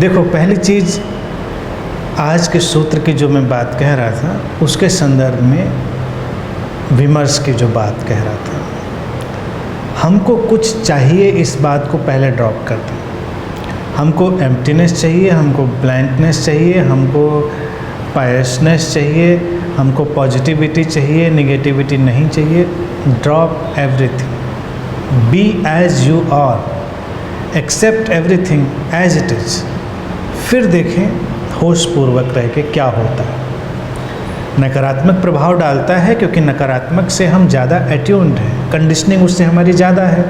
देखो, पहली चीज़ आज के सूत्र की जो मैं बात कह रहा था उसके संदर्भ में विमर्श की जो बात कह रहा था, हमको कुछ चाहिए, इस बात को पहले ड्रॉप कर दें। हमको एम्प्टीनेस चाहिए, हमको ब्लैंकनेस चाहिए, हमको पायसनेस चाहिए, हमको पॉजिटिविटी चाहिए, निगेटिविटी नहीं चाहिए। Drop everything, be as you are, accept everything as it is. फिर देखें होशपूर्वक रह के क्या होता है। नकारात्मक प्रभाव डालता है क्योंकि नकारात्मक से हम ज़्यादा एट्यून्ड हैं, कंडीशनिंग उससे हमारी ज़्यादा है,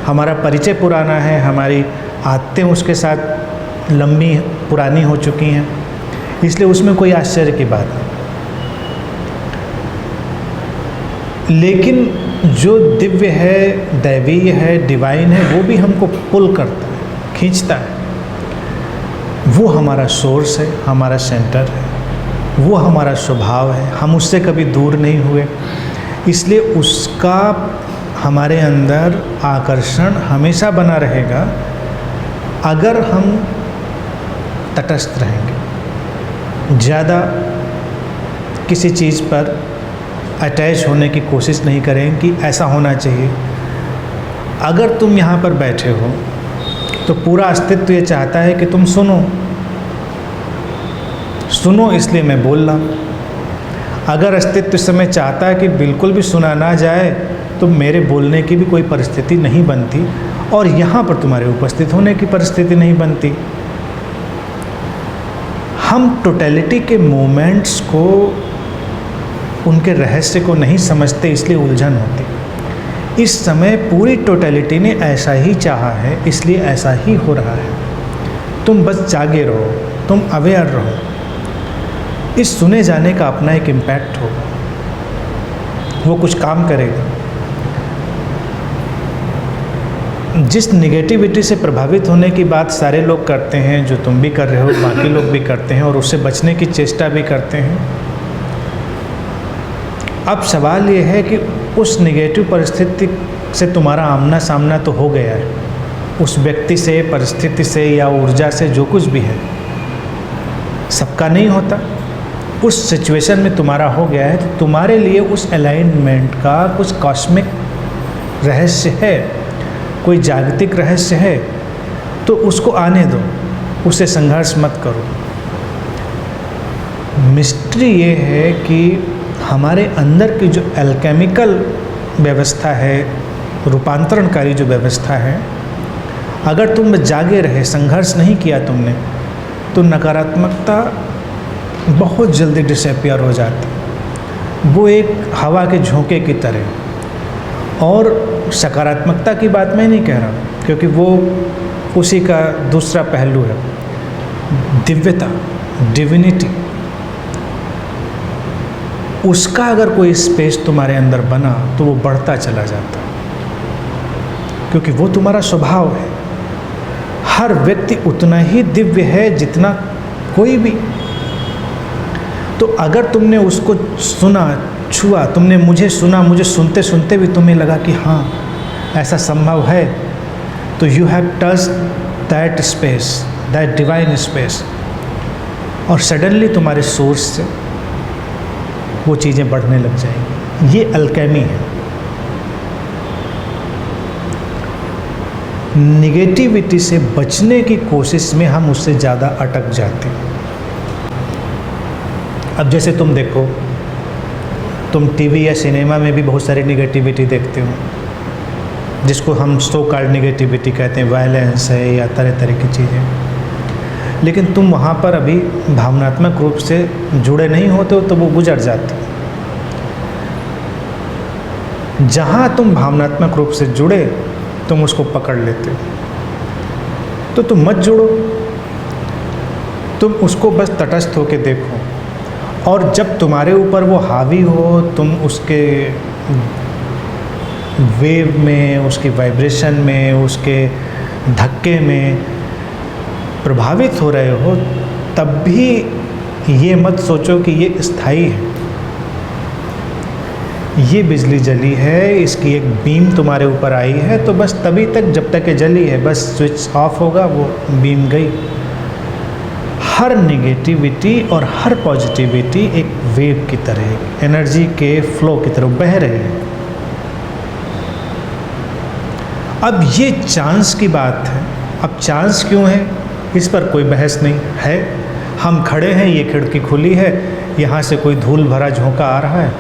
हमारा परिचय पुराना है, हमारी आदतें उसके साथ लंबी पुरानी हो चुकी हैं, इसलिए उसमें कोई आश्चर्य की बात नहीं। लेकिन जो दिव्य है, दैवीय है, डिवाइन है, वो भी हमको पुल करता है, खींचता है। वो हमारा सोर्स है, हमारा सेंटर है, वो हमारा स्वभाव है, हम उससे कभी दूर नहीं हुए, इसलिए उसका हमारे अंदर आकर्षण हमेशा बना रहेगा अगर हम तटस्थ रहेंगे, ज़्यादा किसी चीज़ पर अटैच होने की कोशिश नहीं करें कि ऐसा होना चाहिए। अगर तुम यहाँ पर बैठे हो तो पूरा अस्तित्व ये चाहता है कि तुम सुनो, इसलिए मैं बोल रहा। अगर अस्तित्व इस समय चाहता है कि बिल्कुल भी सुना ना जाए तो मेरे बोलने की भी कोई परिस्थिति नहीं बनती और यहाँ पर तुम्हारे उपस्थित होने की परिस्थिति नहीं बनती। हम टोटलिटी के मोमेंट्स को, उनके रहस्य को नहीं समझते, इसलिए उलझन होती। इस समय पूरी टोटलिटी ने ऐसा ही चाहा है, इसलिए ऐसा ही हो रहा है। तुम बस जागे रहो, तुम अवेयर रहो। इस सुने जाने का अपना एक इम्पैक्ट होगा, वो कुछ काम करेगा। जिस निगेटिविटी से प्रभावित होने की बात सारे लोग करते हैं, जो तुम भी कर रहे हो, बाकी लोग भी करते हैं और उससे बचने की चेष्टा भी करते हैं। अब सवाल ये है कि उस निगेटिव परिस्थिति से तुम्हारा आमना सामना तो हो गया है, उस व्यक्ति से, परिस्थिति से या ऊर्जा से, जो कुछ भी है, सबका नहीं होता। उस सिचुएशन में तुम्हारा हो गया है तो तुम्हारे लिए उस अलाइनमेंट का कुछ कॉस्मिक रहस्य है, कोई जागतिक रहस्य है, तो उसको आने दो, उससे संघर्ष मत करो। मिस्ट्री ये है कि हमारे अंदर की जो एल्केमिकल व्यवस्था है, रूपांतरणकारी जो व्यवस्था है, अगर तुम जागे रहे, संघर्ष नहीं किया तुमने, तो नकारात्मकता बहुत जल्दी डिसअपियर हो जाती। वो एक हवा के झोंके की तरह। और सकारात्मकता की बात मैं नहीं कह रहा, क्योंकि वो उसी का दूसरा पहलू है, दिव्यता, डिविनिटी। उसका अगर कोई स्पेस तुम्हारे अंदर बना तो वो बढ़ता चला जाता, क्योंकि वो तुम्हारा स्वभाव है। हर व्यक्ति उतना ही दिव्य है जितना कोई भी। तो अगर तुमने उसको सुना, छुआ, तुमने मुझे सुना, मुझे सुनते सुनते भी तुम्हें लगा कि हाँ ऐसा संभव है, तो you have touched that space, that divine space, और सडनली तुम्हारे सोर्स से वो चीज़ें बढ़ने लग जाएंगी। ये अल्केमी है। निगेटिविटी से बचने की कोशिश में हम उससे ज़्यादा अटक जाते हैं। अब जैसे तुम देखो, तुम टीवी या सिनेमा में भी बहुत सारी निगेटिविटी देखते हो, जिसको हम सो कॉल्ड निगेटिविटी कहते हैं, वायलेंस है या तरह तरह की चीज़ें। लेकिन तुम वहाँ पर अभी भावनात्मक रूप से जुड़े नहीं होते हो तो वो गुजर जाते। जहाँ तुम भावनात्मक रूप से जुड़े तुम उसको पकड़ लेते हो, तो तुम मत जुड़ो, तुम उसको बस तटस्थ होके देखो। और जब तुम्हारे ऊपर वो हावी हो, तुम उसके वेव में, उसकी वाइब्रेशन में, उसके धक्के में प्रभावित हो रहे हो, तब भी ये मत सोचो कि ये स्थायी है। ये बिजली जली है, इसकी एक बीम तुम्हारे ऊपर आई है, तो बस तभी तक जब तक ये जली है, बस स्विच ऑफ होगा वो बीम गई। हर निगेटिविटी और हर पॉजिटिविटी एक वेव की तरह, एनर्जी के फ्लो की तरह बह रहे हैं। अब ये चांस की बात है। अब चांस क्यों है, इस पर कोई बहस नहीं है। हम खड़े हैं, ये खिड़की खुली है, यहाँ से कोई धूल भरा झोंका आ रहा है,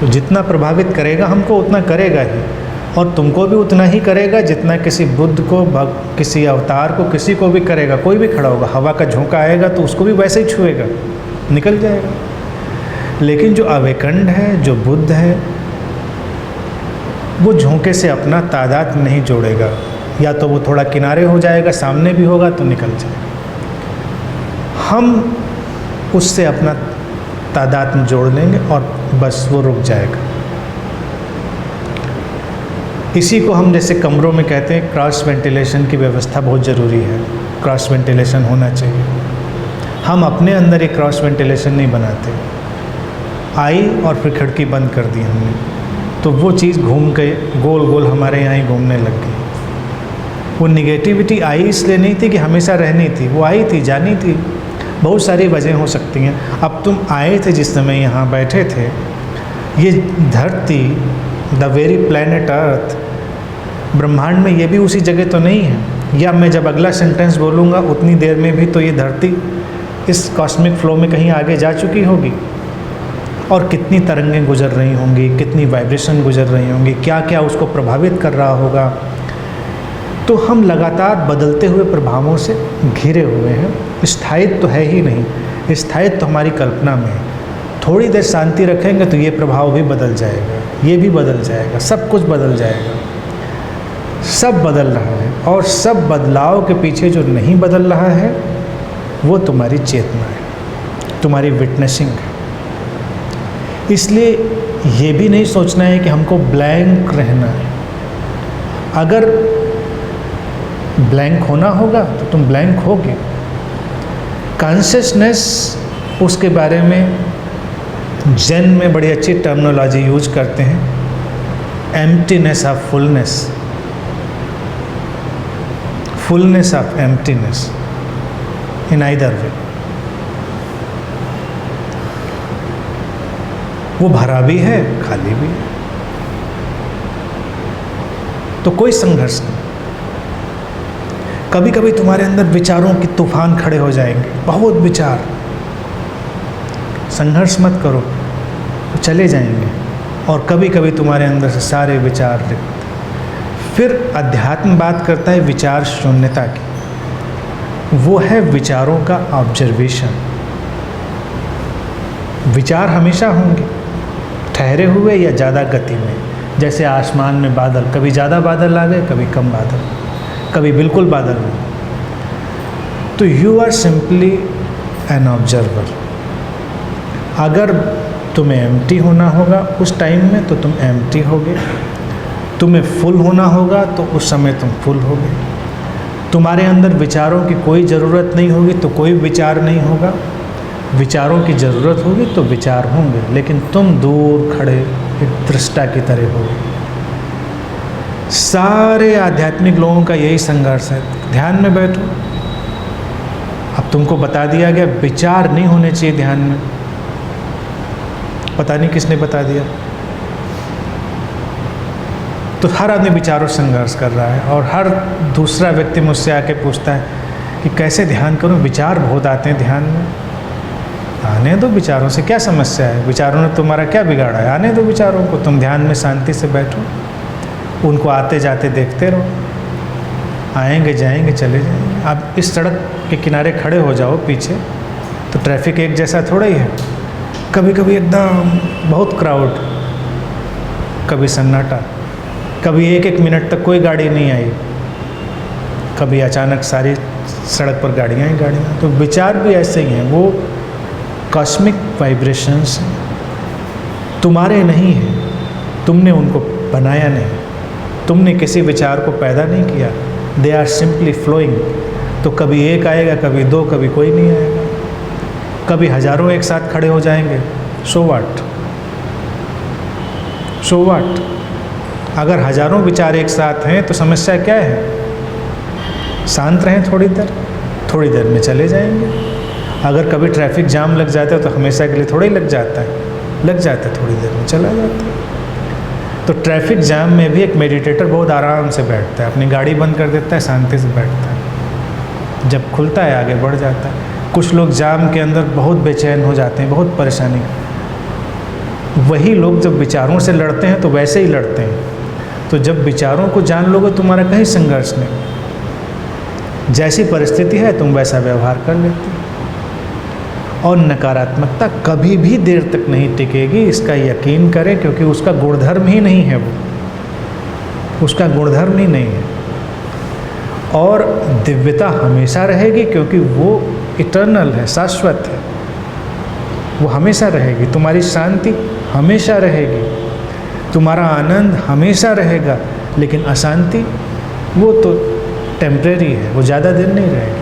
तो जितना प्रभावित करेगा हमको उतना करेगा ही, और तुमको भी उतना ही करेगा जितना किसी बुद्ध को, किसी अवतार को, किसी को भी करेगा। कोई भी खड़ा होगा, हवा का झोंका आएगा तो उसको भी वैसे ही छुएगा, निकल जाएगा। लेकिन जो अवेकंड है, जो बुद्ध है, वो झोंके से अपना तादाद नहीं जोड़ेगा, या तो वो थोड़ा किनारे हो जाएगा, सामने भी होगा तो निकल जाएगा। हम उससे अपना तादाद में जोड़ लेंगे और बस वो रुक जाएगा। इसी को हम जैसे कमरों में कहते हैं, क्रॉस वेंटिलेशन की व्यवस्था बहुत ज़रूरी है, क्रॉस वेंटिलेशन होना चाहिए। हम अपने अंदर एक क्रॉस वेंटिलेशन नहीं बनाते, आई और फिर खिड़की बंद कर दी हमने, तो वो चीज़ घूम के गोल गोल हमारे यहाँ ही घूमने लग गई। वो निगेटिविटी आई इसलिए नहीं थी कि हमेशा रहनी थी, वो आई थी, जानी थी। बहुत सारी वजह हो सकती हैं। अब तुम आए थे जिस समय यहाँ बैठे थे, ये धरती, द वेरी प्लैनेट अर्थ, ब्रह्मांड में ये भी उसी जगह तो नहीं है। या मैं जब अगला सेंटेंस बोलूँगा उतनी देर में भी तो ये धरती इस कॉस्मिक फ्लो में कहीं आगे जा चुकी होगी, और कितनी तरंगें गुजर रही होंगी, कितनी वाइब्रेशन गुजर रही होंगी, क्या क्या उसको प्रभावित कर रहा होगा। तो हम लगातार बदलते हुए प्रभावों से घिरे हुए हैं। स्थायित्व तो है ही नहीं, स्थायित्व तो हमारी कल्पना में है। थोड़ी देर शांति रखेंगे तो ये प्रभाव भी बदल जाएगा, ये भी बदल जाएगा, सब कुछ बदल जाएगा। सब बदल रहा है, और सब बदलाव के पीछे जो नहीं बदल रहा है वो तुम्हारी चेतना है, तुम्हारी विटनेसिंग है। इसलिए ये भी नहीं सोचना है कि हमको ब्लैंक रहना है। अगर ब्लैंक होना होगा तो तुम ब्लैंक होगे। कॉन्शियसनेस, उसके बारे में जैन में बड़ी अच्छी टर्मिनोलॉजी यूज करते हैं, emptiness of fullness, fullness of emptiness in either way. वो भरा भी है, खाली भी है, तो कोई संघर्ष नहीं। कभी कभी तुम्हारे अंदर विचारों की तूफान खड़े हो जाएंगे, बहुत विचार, संघर्ष मत करो, तो चले जाएंगे। और कभी कभी तुम्हारे अंदर से सारे विचार रिक्त। फिर अध्यात्म बात करता है विचार शून्यता की, वो है विचारों का ऑब्जर्वेशन। विचार हमेशा होंगे, ठहरे हुए या ज़्यादा गति में, जैसे आसमान में बादल, कभी ज़्यादा बादल आ गए, कभी कम बादल, कभी बिल्कुल बादल नहीं। तो you are simply an observer. अगर तुम्हें एम्प्टी होना होगा उस टाइम में तो तुम एम्प्टी होगे, तुम्हें फुल होना होगा तो उस समय तुम फुल होगे। तुम्हारे अंदर विचारों की कोई ज़रूरत नहीं होगी तो कोई विचार नहीं होगा, विचारों की ज़रूरत होगी तो विचार होंगे, लेकिन तुम दूर खड़े एक दृष्टा की तरह होगे। सारे आध्यात्मिक लोगों का यही संघर्ष है। ध्यान में बैठो, अब तुमको बता दिया गया विचार नहीं होने चाहिए ध्यान में। पता नहीं किसने बता दिया। तो हर आदमी विचारों से संघर्ष कर रहा है, और हर दूसरा व्यक्ति मुझसे आके पूछता है कि कैसे ध्यान करूं, विचार बहुत आते हैं ध्यान में। आने दो, विचारों से क्या समस्या है, विचारों ने तुम्हारा क्या बिगाड़ा है, आने दो विचारों को। तुम ध्यान में शांति से बैठो, उनको आते जाते देखते रहो, आएंगे जाएंगे चले जाएंगे। आप इस सड़क के किनारे खड़े हो जाओ पीछे, तो ट्रैफिक एक जैसा थोड़ा ही है, कभी कभी एकदम बहुत क्राउड, कभी सन्नाटा, कभी एक एक मिनट तक कोई गाड़ी नहीं आई, कभी अचानक सारी सड़क पर गाड़ियाँ ही गाड़ियाँ। तो विचार भी ऐसे ही हैं, वो कॉस्मिक वाइब्रेशंस तुम्हारे नहीं हैं, तुमने उनको बनाया नहीं, तुमने किसी विचार को पैदा नहीं किया, दे आर सिंपली फ्लोइंग। तो कभी एक आएगा, कभी दो, कभी कोई नहीं आएगा, कभी हजारों एक साथ खड़े हो जाएंगे, सो व्हाट, सो व्हाट। अगर हजारों विचार एक साथ हैं तो समस्या क्या है? शांत रहें थोड़ी देर में चले जाएंगे। अगर कभी ट्रैफिक जाम लग जाता है तो हमेशा के लिए थोड़ा ही लग जाता है, थोड़ी देर में चला जाता है। तो ट्रैफिक जाम में भी एक मेडिटेटर बहुत आराम से बैठता है, अपनी गाड़ी बंद कर देता है, शांति से बैठता है, जब खुलता है आगे बढ़ जाता है। कुछ लोग जाम के अंदर बहुत बेचैन हो जाते हैं, बहुत परेशानी। वही लोग जब विचारों से लड़ते हैं तो वैसे ही लड़ते हैं। तो जब विचारों को जान लोगे तुम्हारा कहीं संघर्ष नहीं, जैसी परिस्थिति है तुम वैसा व्यवहार कर लेते हो। और नकारात्मकता कभी भी देर तक नहीं टिकेगी, इसका यकीन करें, क्योंकि उसका गुणधर्म ही नहीं है, वो उसका गुणधर्म ही नहीं है। और दिव्यता हमेशा रहेगी, क्योंकि वो इटर्नल है, शाश्वत है, वो हमेशा रहेगी। तुम्हारी शांति हमेशा रहेगी, तुम्हारा आनंद हमेशा रहेगा। लेकिन अशांति वो तो टेम्परेरी है, वो ज़्यादा दिन नहीं रहेगी।